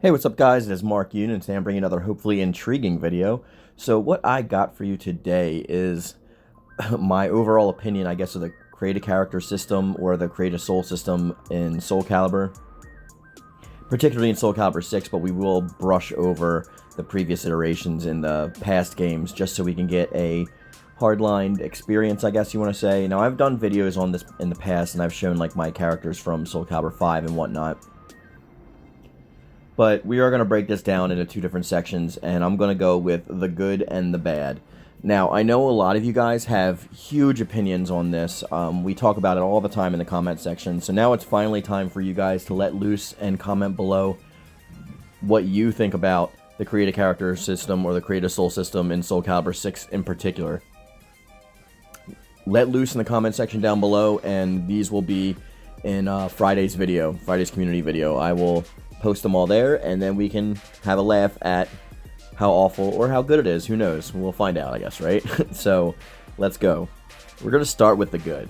Hey, what's up guys? It is Mark Yoon, and today I'm bringing another hopefully intriguing video. So what I got for you today is my overall opinion, I guess, of the Create-A-Character system or the Create-A-Soul system in Soulcalibur. Particularly in Soulcalibur 6, but we will brush over the previous iterations in the past games just so we can get a hardline experience, I guess you want to say. Now, I've done videos on this in the past, and I've shown like my characters from Soulcalibur 5 and whatnot. But we are going to break this down into two different sections, and I'm going to go with the good and the bad. Now, I know a lot of you guys have huge opinions on this. We talk about it all the time in the comment section, so now it's finally time for you guys to let loose and comment below what you think about the Create-A-Character system or the Create-A-Soul system in Soulcalibur 6 in particular. Let loose in the comment section down below, and these will be in Friday's community video. I will post them all there, and then we can have a laugh at how awful or how good it is. Who knows? We'll find out, I guess, right? So, let's go. We're going to start with the good.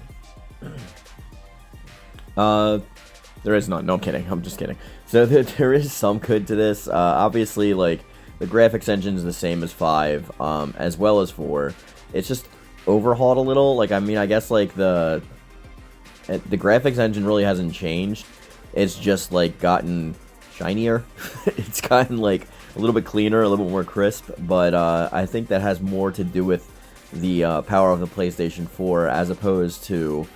There is none. No, I'm kidding. I'm just kidding. So, there is some good to this. Obviously, like, the graphics engine is the same as 5, as well as 4. It's just overhauled a little. Like, I mean, I guess, like, the graphics engine really hasn't changed. It's just, like, gotten shinier. It's gotten like a little bit cleaner, a little bit more crisp, but I think that has more to do with the power of the PlayStation 4 as opposed to,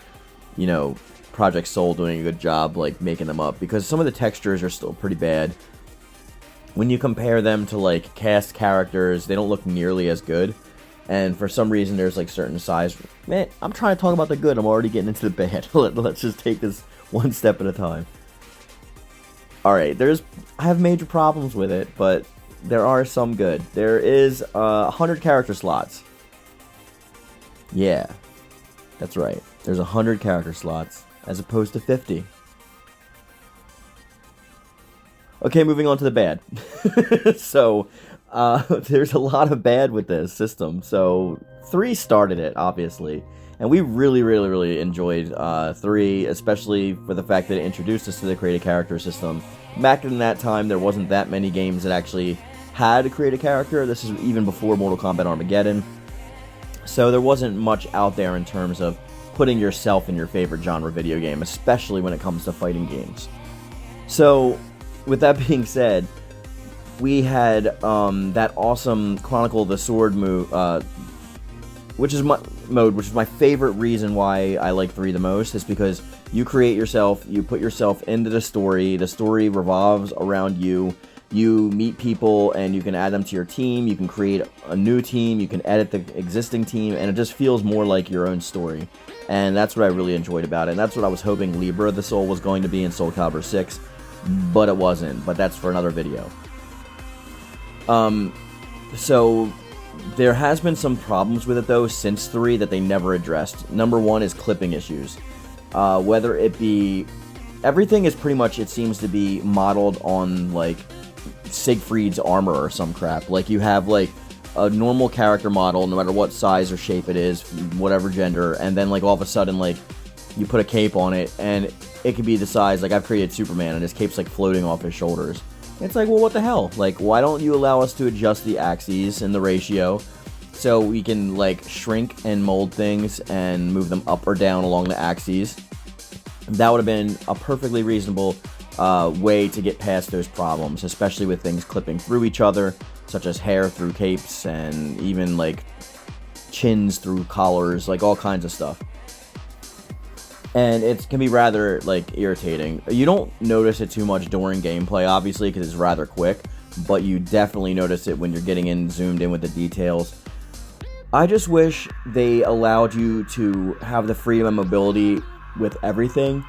you know, Project Soul doing a good job like making them up, because some of the textures are still pretty bad. When you compare them to like cast characters, they don't look nearly as good, and for some reason there's like certain size. Man, I'm trying to talk about the good, I'm already getting into the bad. Let's just take this one step at a time. Alright, I have major problems with it, but there are some good. There is 100 character slots. Yeah, that's right. There's 100 character slots, as opposed to 50. Okay, moving on to the bad. So, there's a lot of bad with this system. So, 3 started it, obviously. And we really enjoyed 3, especially for the fact that it introduced us to the Create-A-Character system. Back in that time, there wasn't that many games that actually had a Create-A-Character. This is even before Mortal Kombat Armageddon. So there wasn't much out there in terms of putting yourself in your favorite genre video game, especially when it comes to fighting games. So, with that being said, we had that awesome Chronicle of the Sword which is my favorite reason why I like 3 the most, is because you create yourself, you put yourself into the story revolves around you, you meet people and you can add them to your team, you can create a new team, you can edit the existing team, and it just feels more like your own story. And that's what I really enjoyed about it, and that's what I was hoping Libra of the Soul was going to be in Soulcalibur 6, but it wasn't, but that's for another video. So there has been some problems with it though since 3 that they never addressed. Number 1 is clipping issues. Whether it be, everything is pretty much, it seems to be modeled on like Siegfried's armor or some crap. Like you have like a normal character model, no matter what size or shape it is, whatever gender, and then like all of a sudden like you put a cape on it and it could be the size, like I've created Superman and his cape's like floating off his shoulders. It's like, well, what the hell? Like, why don't you allow us to adjust the axes and the ratio so we can, like, shrink and mold things and move them up or down along the axes? That would have been a perfectly reasonable way to get past those problems, especially with things clipping through each other, such as hair through capes and even, like, chins through collars, like, all kinds of stuff. And it can be rather, like, irritating. You don't notice it too much during gameplay, obviously, because it's rather quick, but you definitely notice it when you're getting in, zoomed in with the details. I just wish they allowed you to have the freedom and mobility with everything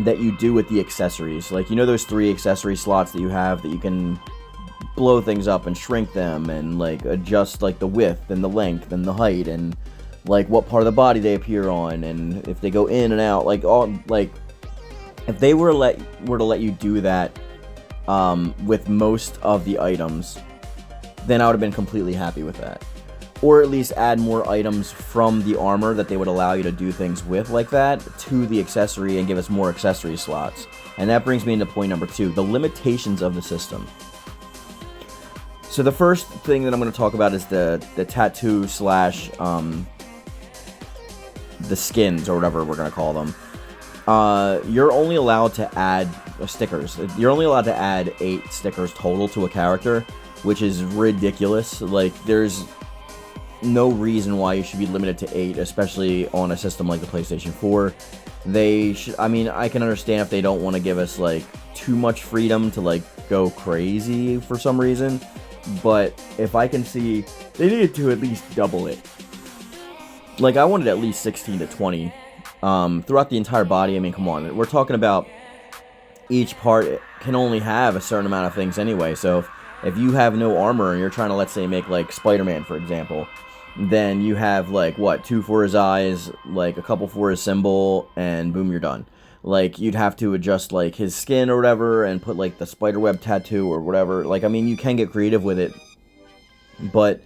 that you do with the accessories. Like, you know those 3 accessory slots that you have that you can blow things up and shrink them and, like, adjust, like, the width and the length and the height and like what part of the body they appear on, and if they go in and out, like all, like if they were to let you do that with most of the items, then I would have been completely happy with that. or at least add more items from the armor that they would allow you to do things with like that to the accessory and give us more accessory slots. And that brings me into point number 2, the limitations of the system. So the first thing that I'm going to talk about is the tattoo slash the skins, or whatever we're going to call them. You're only allowed to add stickers. You're only allowed to add 8 stickers total to a character, which is ridiculous. Like, there's no reason why you should be limited to 8, especially on a system like the PlayStation 4. They should, I mean, I can understand if they don't want to give us, like, too much freedom to, like, go crazy for some reason, but if I can see, they needed to at least double it. Like, I wanted at least 16 to 20 throughout the entire body. I mean, come on, we're talking about each part can only have a certain amount of things anyway, so if you have no armor and you're trying to, let's say, make, like, Spider-Man, for example, then you have, like, what, 2 for his eyes, like, a couple for his symbol, and boom, you're done. Like, you'd have to adjust, like, his skin or whatever, and put, like, the spiderweb tattoo or whatever. Like, I mean, you can get creative with it, but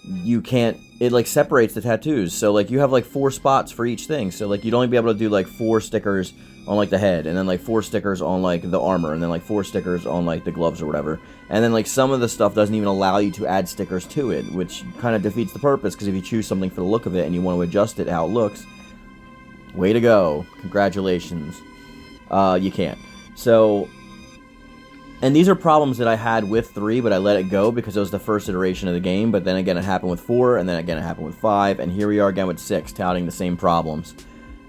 you can't, it, like, separates the tattoos. So, like, you have, like, 4 spots for each thing. So, like, you'd only be able to do, like, 4 stickers on, like, the head, and then, like, 4 stickers on, like, the armor, and then, like, 4 stickers on, like, the gloves or whatever. And then, like, some of the stuff doesn't even allow you to add stickers to it, which kind of defeats the purpose, because if you choose something for the look of it and you want to adjust it how it looks, way to go. Congratulations. You can't. So, and these are problems that I had with 3, but I let it go because it was the first iteration of the game, but then again it happened with 4, and then again it happened with 5, and here we are again with 6, touting the same problems.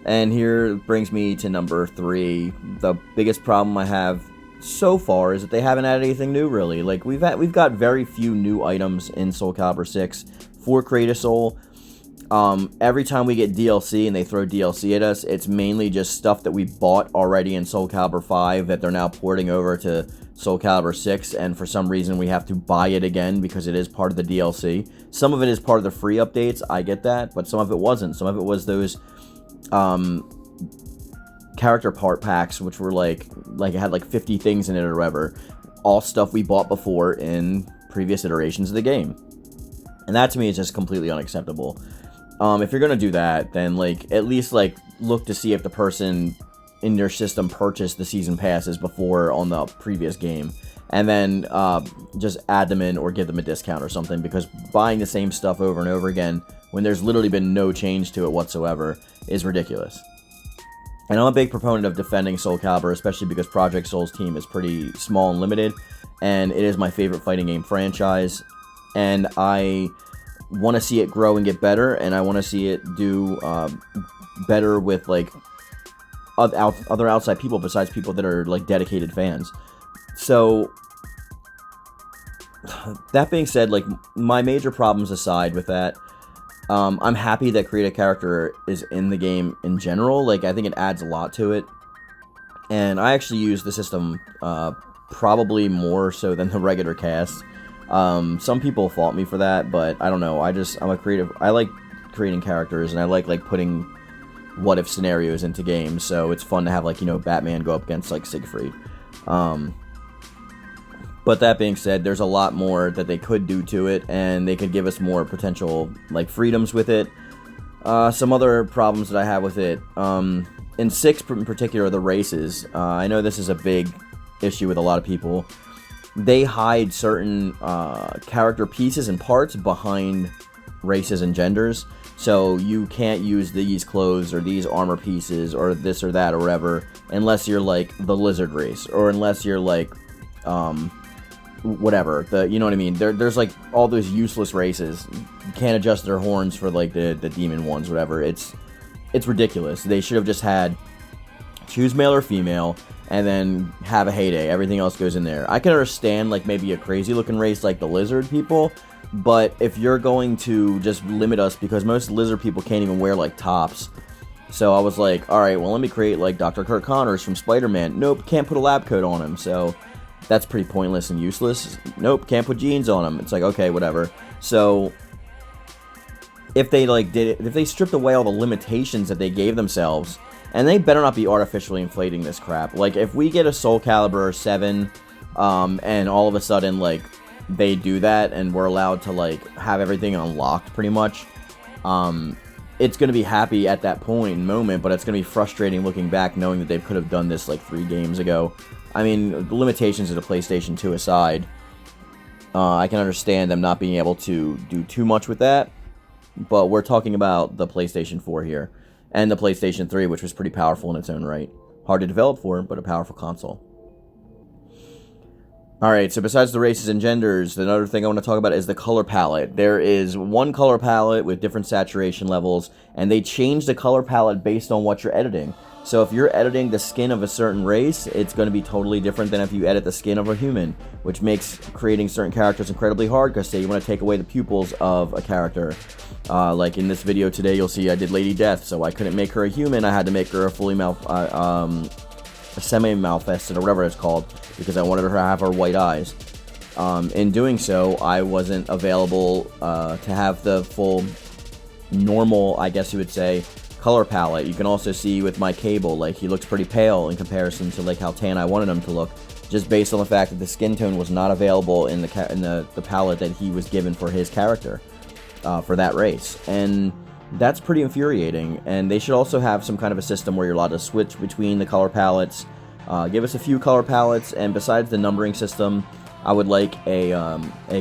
And here brings me to number 3. The biggest problem I have so far is that they haven't added anything new, really. Like, we've got very few new items in Soul Calibur 6 for Create-A-Soul. Every time we get DLC and they throw DLC at us, it's mainly just stuff that we bought already in Soul Calibur 5 that they're now porting over to Soul Calibur 6, and for some reason we have to buy it again because it is part of the DLC. Some of it is part of the free updates, I get that, but some of it wasn't. Some of it was those character part packs, which were like it had like 50 things in it or whatever, all stuff we bought before in previous iterations of the game. And that to me is just completely unacceptable. If you're gonna do that, then like at least like look to see if the person in your system purchased the season passes before on the previous game, and then just add them in or give them a discount or something, because buying the same stuff over and over again when there's literally been no change to it whatsoever is ridiculous. And I'm a big proponent of defending Soul Calibur, especially because Project Soul's team is pretty small and limited, and it is my favorite fighting game franchise, and I want to see it grow and get better, and I want to see it do better with like other outside people besides people that are like dedicated fans. So that being said, like my major problems aside with that, I'm happy that Create-A-Character is in the game in general. Like, I think it adds a lot to it, and I actually use the system probably more so than the regular cast. Some people fault me for that, but I don't know. I'm a creative. I like creating characters, and I like putting what if scenarios into games. So it's fun to have, like, you know, Batman go up against like Siegfried. But that being said, there's a lot more that they could do to it, and they could give us more potential, like, freedoms with it. Some other problems that I have with it, in 6 in particular, the races. I know this is a big issue with a lot of people. They hide certain character pieces and parts behind races and genders, so you can't use these clothes or these armor pieces or this or that or whatever unless you're, like, the lizard race, or unless you're, like, whatever, you know what I mean? There's like all those useless races. You can't adjust their horns for like the demon ones, whatever. It's ridiculous. They should have just had choose male or female and then have a heyday. Everything else goes in there. I can understand like maybe a crazy looking race like the lizard people, but if you're going to just limit us, because most lizard people can't even wear like tops. So I was like, alright, well, let me create like Dr. Kurt Connors from Spider-Man. Nope, can't put a lab coat on him, so that's pretty pointless and useless. Nope, can't put jeans on them. It's like, okay, whatever. So if they like if they stripped away all the limitations that they gave themselves, and they better not be artificially inflating this crap. Like, if we get a Soul Calibur 7, and all of a sudden, like, they do that and we're allowed to like have everything unlocked pretty much, it's going to be happy at that moment, but it's going to be frustrating looking back knowing that they could have done this like 3 games ago. I mean, the limitations of the PlayStation 2 aside, I can understand them not being able to do too much with that, but we're talking about the PlayStation 4 here, and the PlayStation 3, which was pretty powerful in its own right. Hard to develop for, but a powerful console. Alright, so besides the races and genders, another thing I want to talk about is the color palette. There is one color palette with different saturation levels, and they change the color palette based on what you're editing. So if you're editing the skin of a certain race, it's going to be totally different than if you edit the skin of a human, which makes creating certain characters incredibly hard, because say you want to take away the pupils of a character. Like in this video today, you'll see I did Lady Death, so I couldn't make her a human, I had to make her a fully a semi-malfested, or whatever it's called, because I wanted her to have her white eyes. In doing so, I wasn't available to have the full normal, I guess you would say, color palette. You can also see with my Cable, like, he looks pretty pale in comparison to like how tan I wanted him to look, just based on the fact that the skin tone was not available in the palette that he was given for his character, for that race. And that's pretty infuriating, and they should also have some kind of a system where you're allowed to switch between the color palettes. Give us a few color palettes, and besides the numbering system, I would like a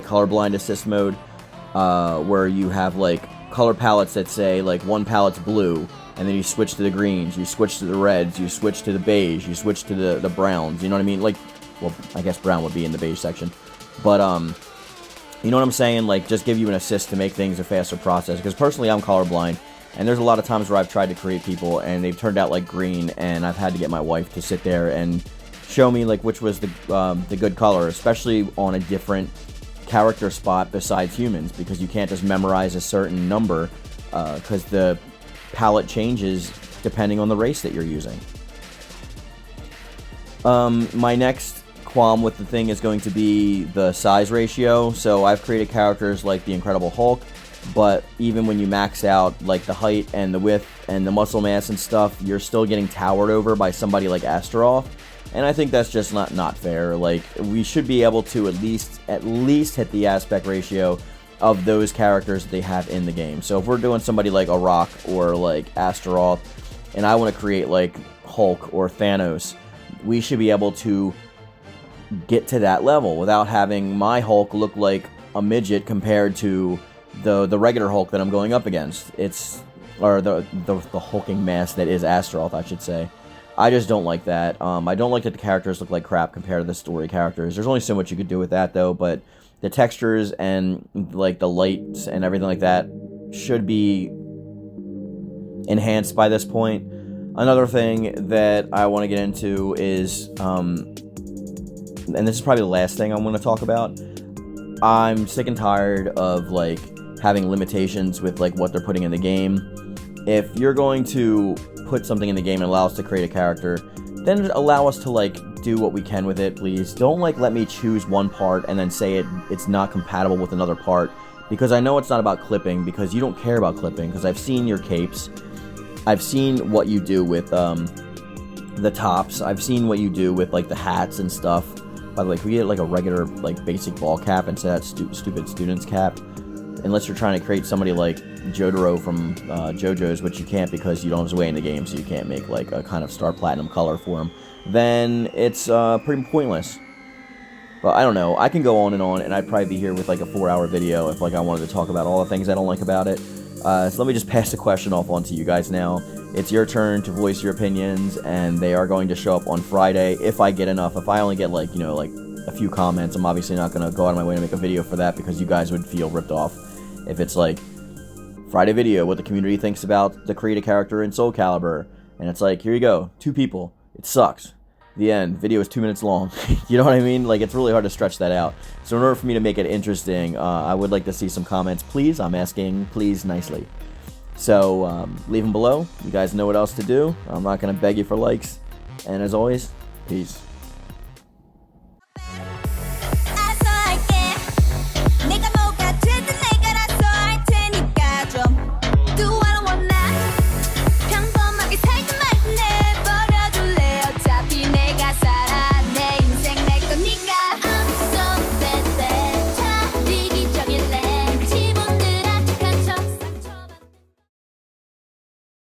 colorblind assist mode, where you have like color palettes that say like one palette's blue, and then you switch to the greens, you switch to the reds, you switch to the beige, you switch to the browns, you know what I mean? Like, well, I guess brown would be in the beige section, but you know what I'm saying? Like, just give you an assist to make things a faster process. Because personally, I'm colorblind, and there's a lot of times where I've tried to create people, and they've turned out like green, and I've had to get my wife to sit there and show me like which was the good color, especially on a different character spot besides humans, because you can't just memorize a certain number, because the palette changes depending on the race that you're using. My next qualm with the thing is going to be the size ratio. So I've created characters like the Incredible Hulk, but even when you max out like the height and the width and the muscle mass and stuff, you're still getting towered over by somebody like Astaroth, and I think that's just not fair. Like, we should be able to at least hit the aspect ratio of those characters that they have in the game. So if we're doing somebody like a Rock or like Astaroth, and I want to create like Hulk or Thanos, we should be able to get to that level without having my Hulk look like a midget compared to the regular Hulk that I'm going up against. Or the hulking mass that is Astaroth, I should say. I just don't like that. I don't like that the characters look like crap compared to the story characters. There's only so much you could do with that, though, but the textures and like the lights and everything like that should be enhanced by this point. Another thing that I want to get into is, and this is probably the last thing I'm going to talk about, I'm sick and tired of like having limitations with like what they're putting in the game. If you're going to put something in the game and allow us to create a character, then allow us to like do what we can with it, please. Don't like let me choose one part and then say it's not compatible with another part, because I know it's not about clipping, because you don't care about clipping, because I've seen your capes, I've seen what you do with the tops, I've seen what you do with like the hats and stuff. By the way, can we get like a regular like basic ball cap instead of that stupid student's cap? Unless you're trying to create somebody like Jotaro from JoJo's, which you can't because you don't have his way in the game, so you can't make like a kind of Star Platinum color for him, then it's pretty pointless. But I don't know, I can go on, and I'd probably be here with like a 4-hour video if like I wanted to talk about all the things I don't like about it. So let me just pass the question off onto you guys now. It's your turn to voice your opinions, and they are going to show up on Friday if I get enough. If I only get like, you know, like a few comments, I'm obviously not going to go out of my way to make a video for that, because you guys would feel ripped off. If it's like, Friday video, what the community thinks about the Create-A-Character in Soul Calibur, and it's like, here you go, 2 people, it sucks. The end. Video is 2 minutes long. You know what I mean? Like, it's really hard to stretch that out. So in order for me to make it interesting, I would like to see some comments, please. I'm asking, please, nicely. So, leave them below. You guys know what else to do. I'm not going to beg you for likes. And as always, peace.